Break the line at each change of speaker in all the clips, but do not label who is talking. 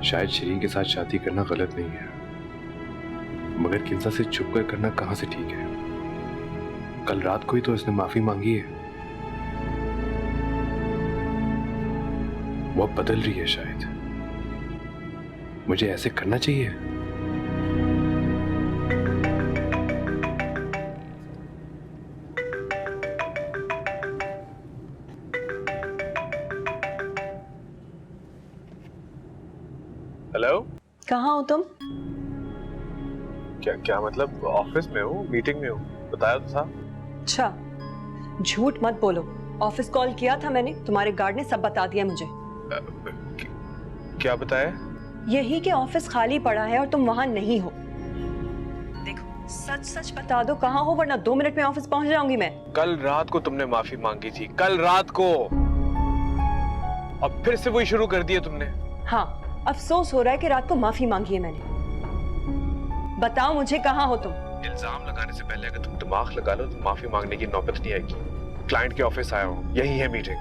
शायद शरीन के साथ शादी करना गलत नहीं है, मगर किंसा से छुप कर करना कहां से ठीक है। कल रात को ही तो इसने माफी मांगी है। वो अब बदल रही है शायद। मुझे ऐसे करना चाहिए। हेलो,
कहाँ हो तुम?
क्या क्या मतलब? ऑफिस में हूँ, मीटिंग में हूँ। बताया तो था।
अच्छा, झूठ मत बोलो। ऑफिस कॉल किया था मैंने, तुम्हारे गार्ड ने सब बता दिया मुझे।
क्या बताया?
यही कि ऑफिस खाली पड़ा है और तुम वहां नहीं हो। देखो, सच सच बता दो कहाँ हो, वरना 2 मिनट में ऑफिस पहुंच जाऊंगी मैं।
कल रात को तुमने माफी मांगी थी, कल रात को। अब फिर से वही शुरू कर दिया तुमने।
हाँ, अफसोस हो रहा है कि रात को माफी मांगी है मैंने। बताओ मुझे, कहाँ हो तुम?
इल्जाम लगाने से पहले अगर तुम दिमाग लगा लो तो माफी मांगने की नौबत नहीं आएगी। क्लाइंट के ऑफिस आया हूँ, यही है मीटिंग।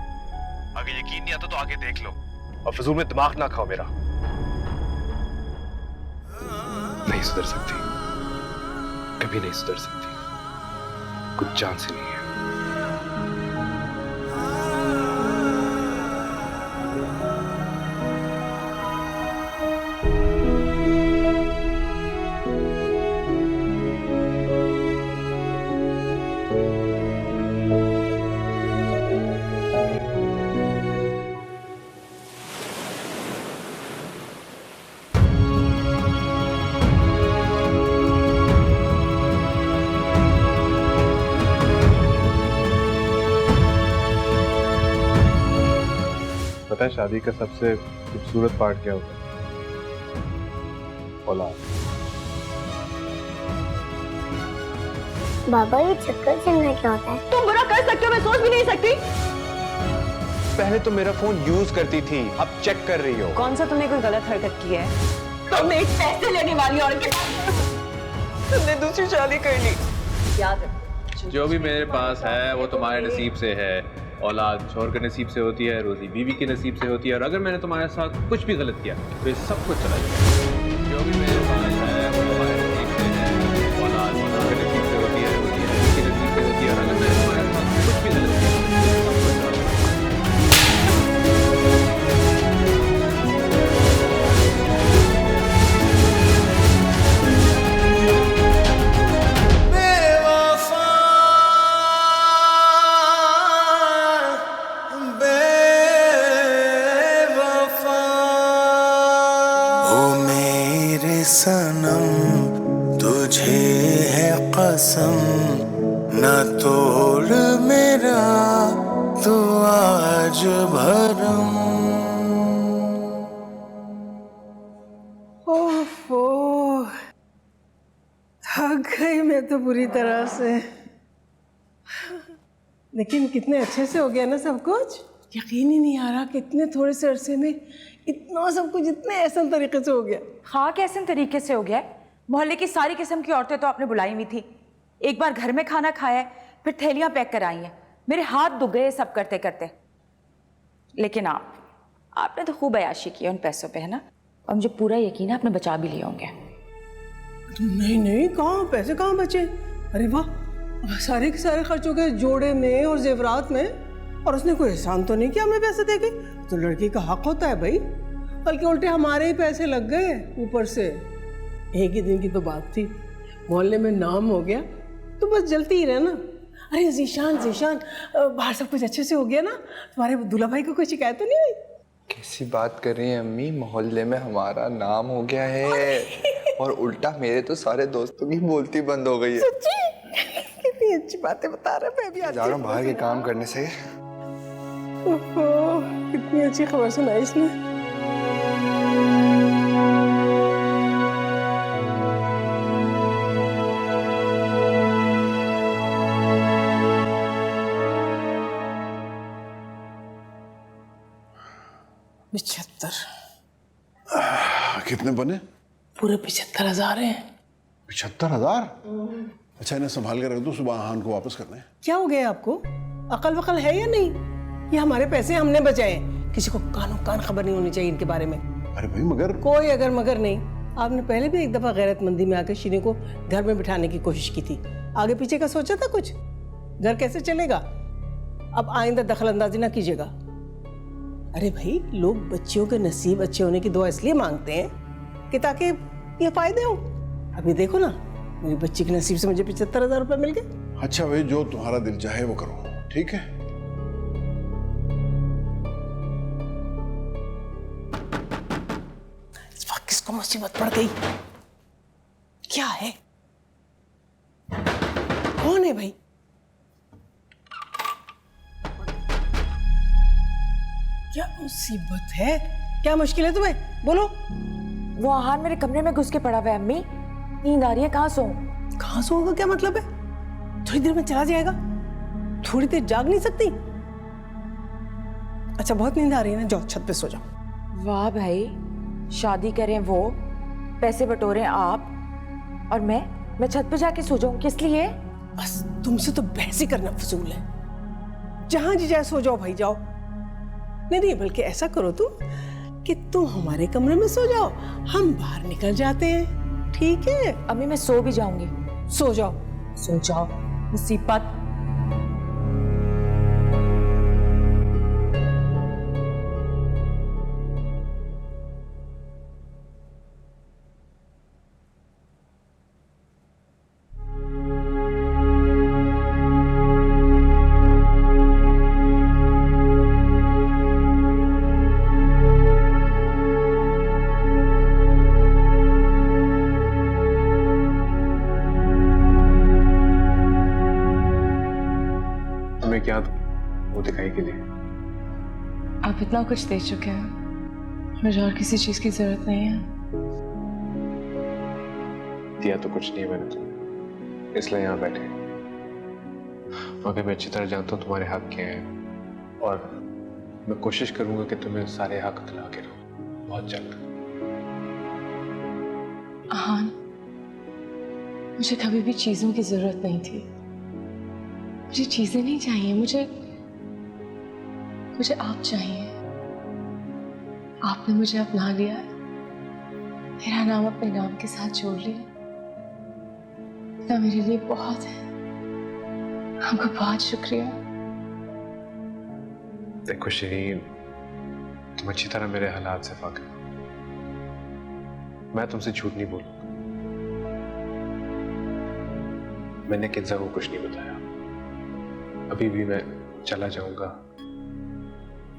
अगर यकीन नहीं आता तो आगे देख लो और फजूल में दिमाग ना खाओ मेरा। नहीं सुधर सकती, कभी नहीं सुधर सकती। कुछ चांस ही नहीं है। पता है शादी का सबसे खूबसूरत पार्ट क्या होता है? औलाद।
बाबा, ये चक्कर चलना क्या होता है?
तुम बुरा कर सकते हो, मैं सोच भी नहीं सकती।
पहले तो मेरा फोन यूज करती थी, अब चेक कर रही हो।
कौन सा तुमने कोई गलत हरकत की है? तुमने एक पैसे लेने वाली औरत के साथ तुमने दूसरी शादी कर ली। याद है,
जो भी मेरे पास है वो तुम्हारे नसीब से है। औलाद शौहर के नसीब से होती है, रोजी बीवी के नसीब से होती है, और अगर मैंने तुम्हारे साथ कुछ भी गलत किया तो ये सब कुछ चला जाएगा। जो भी मेरे पास है वो तुम्हारे नसीब से है। औलाद शौहर के नसीब से होती है, रोजी बीवी के नसीब से होती है, और अगर मैंने तुम्हारे साथ कुछ भी गलत किया तो ये सब कुछ चला जाएगा।
सनम तुझे है कसम, न तोड़ मेरा तू आज भरम।
ओफो, थक गई मैं तो बुरी तरह से। लेकिन कितने अच्छे से हो गया ना सब कुछ। यकीन ही नहीं आ रहा कि इतने थोड़े से अरसे में इतना सब कुछ इतने आसान तरीके से हो गया।
हाँ, कैसे तरीके से हो गया है। मोहल्ले की सारी किस्म की औरतें तो आपने बुलाई हुई थी। एक बार घर में खाना खाया है, फिर थैलियां पैक कराई हैं। मेरे हाथ दुख गए सब करते करते। लेकिन आपने तो खूब अयाशी की उन पैसों पे, है ना? और मुझे पूरा यकीन है आपने बचा भी लिए होंगे।
नहीं नहीं, कहाँ पैसे कहाँ बचे। अरे वाह, सारे के सारे खर्च हो गए जोड़े में और जेवरात में। और उसने कोई एहसान तो नहीं किया हमें पैसे देके। तो लड़की का हक होता है भाई, बल्कि उल्टे हमारे ही पैसे लग गए ऊपर से। एक ही दिन की तो बात थी, मोहल्ले में नाम हो गया तो बस जलती ही रहना। अरे जीशान बाहर सब कुछ अच्छे से हो गया ना? तुम्हारे दूल्हा भाई को कोई शिकायत तो नहीं हुई?
कैसी बात कर रही हैं अम्मी, मोहल्ले में हमारा नाम हो गया है और उल्टा मेरे तो सारे दोस्तों की बोलती बंद हो गई है।
सच्ची? कितनी अच्छी बातें बता रहे। मैं भी
जा रहा हूँ बाहर के काम करने से।
ओहो, कितनी अच्छी खबर सुनाई इसने।
कितने बने?
पूरे 75,000 हैं।
75,000? अच्छा, इन्हें संभाल कर रख दो, सुबह हान को वापस करने।
क्या हो गया आपको? अकल वकल है या नहीं? ये हमारे पैसे हमने बचाए, किसी को कानो कान खबर नहीं होनी चाहिए इनके बारे में।
अरे भाई मगर
कोई अगर मगर नहीं, आपने पहले भी एक दफा गैरतमंदी में आकर शीने को घर में बिठाने की कोशिश की थी। आगे पीछे का सोचा था कुछ? घर कैसे चलेगा? अब आइंदा दखल अंदाजी ना कीजिएगा। अरे भाई, लोग बच्चियों के नसीब अच्छे होने की दुआ इसलिए मांगते हैं कि ताकि ये फायदे हो। अभी देखो ना, मेरी बच्ची के नसीब से मुझे 75,000 रुपए मिल गए।
अच्छा भाई, जो तुम्हारा दिल चाहे वो करो, ठीक है?
इस वक्त किसको मुसीबत पड़ गई? क्या है? कौन है भाई? क्या मुसीबत है? क्या मुश्किल है तुम्हें? बोलो।
वो आहान मेरे कमरे में घुस के पड़ा हुआ है अम्मी। नींद आ रही है, कहाँ सोऊं?
कहाँ सोऊंगा क्या मतलब है? थोड़ी देर में चला जाएगा, थोड़ी देर जाग नहीं सकती? अच्छा, बहुत नींद आ रही है ना, जाओ छत पे सो जाओ।
वाह भाई, शादी करें वो, पैसे बटोरें आप, और मैं छत पे जाके सो जाऊं? किस लिए?
बस तुमसे तो बहस ही करना फजूल है। जहां जी जाए सो जाओ भाई, जाओ। नहीं, बल्कि ऐसा करो तुम कि तुम हमारे कमरे में सो जाओ, हम बाहर निकल जाते हैं, ठीक है?
अम्मी मैं सो भी जाऊंगी।
सो जाओ।
सो जाओ, मुसीबत।
मैं क्या दूं वो दिखाई के लिए?
आप इतना कुछ दे चुके हैं, मुझे और किसी चीज की जरूरत नहीं है।
दिया तो कुछ नहीं है मैंने तुम्हें, इसलिए यहाँ बैठे। मगर मैं अच्छी तरह जानता हूँ तुम्हारे हक क्या हैं, और मैं कोशिश करूंगा कि तुम्हें सारे हक दिला के रहूं बहुत जल्द।
आहान, मुझे कभी भी चीजों की जरूरत नहीं थी। मुझे चीजें नहीं चाहिए, मुझे आप चाहिए। आपने मुझे अपना लिया, मेरा नाम अपने नाम के साथ जोड़ लिया। इतना मेरे लिए बहुत है। आपका बहुत शुक्रिया।
देखो शिरीन, तुम अच्छी तरह मेरे हालात से वाकिफ हो। मैं तुमसे झूठ नहीं बोलूंगा। मैंने किन्जा को कुछ नहीं बताया। अभी भी मैं चला जाऊंगा,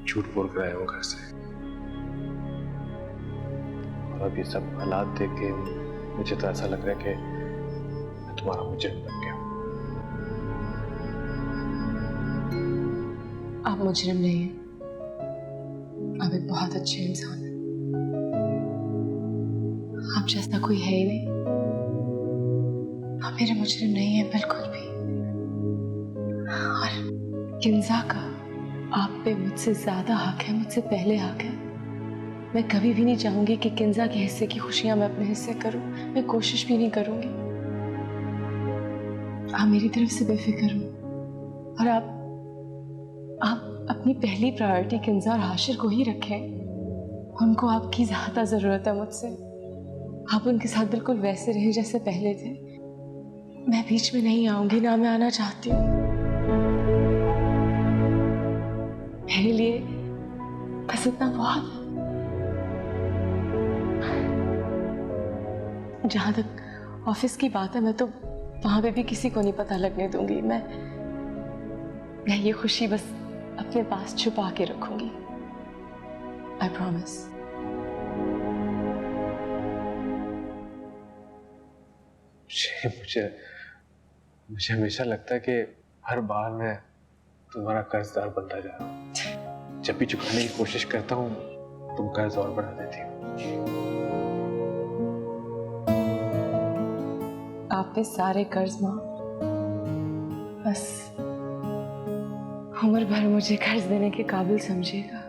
झूठ बोल कर आया हूं घर से। और अब ये सब हालात देख के मुझे तो ऐसा लग रहा है कि मैं तुम्हारा मुजरिम बन गया।
आप मुजरिम नहीं हैं, आप एक बहुत अच्छे इंसान हैं। आप जैसा कोई है ही नहीं। आप मेरे मुजरिम नहीं हैं बिल्कुल भी। और किन्जा का आप पे मुझसे ज्यादा हक है, मुझसे पहले हक है। मैं कभी भी नहीं चाहूंगी कि किन्जा के हिस्से की खुशियां मैं अपने हिस्से करूं। मैं कोशिश भी नहीं करूंगी। आप मेरी तरफ से बेफिक्र हो, और आप अपनी पहली प्रायोरिटी किन्जा और हाशिर को ही रखें। उनको आपकी ज्यादा जरूरत है मुझसे। आप उनके साथ बिल्कुल वैसे रहें जैसे पहले थे। मैं बीच में नहीं आऊंगी, ना मैं आना चाहती हूँ। मेरे लिए बस इतना बहुत है। जहां तक ऑफिस की बात है, मैं तो वहां पे भी किसी को नहीं पता लगने दूंगी। मैं ये खुशी बस अपने पास छुपा के रखूंगी। I promise.
मुझे हमेशा लगता है कि हर बार मैं तुम्हारा कर्जदार बनता जा रहा हूँ। जब भी चुकाने की कोशिश करता हूँ, तुम कर्ज और बढ़ा देती हो।
आप पे सारे कर्ज माफ, बस उम्र भर मुझे कर्ज देने के काबिल समझिएगा।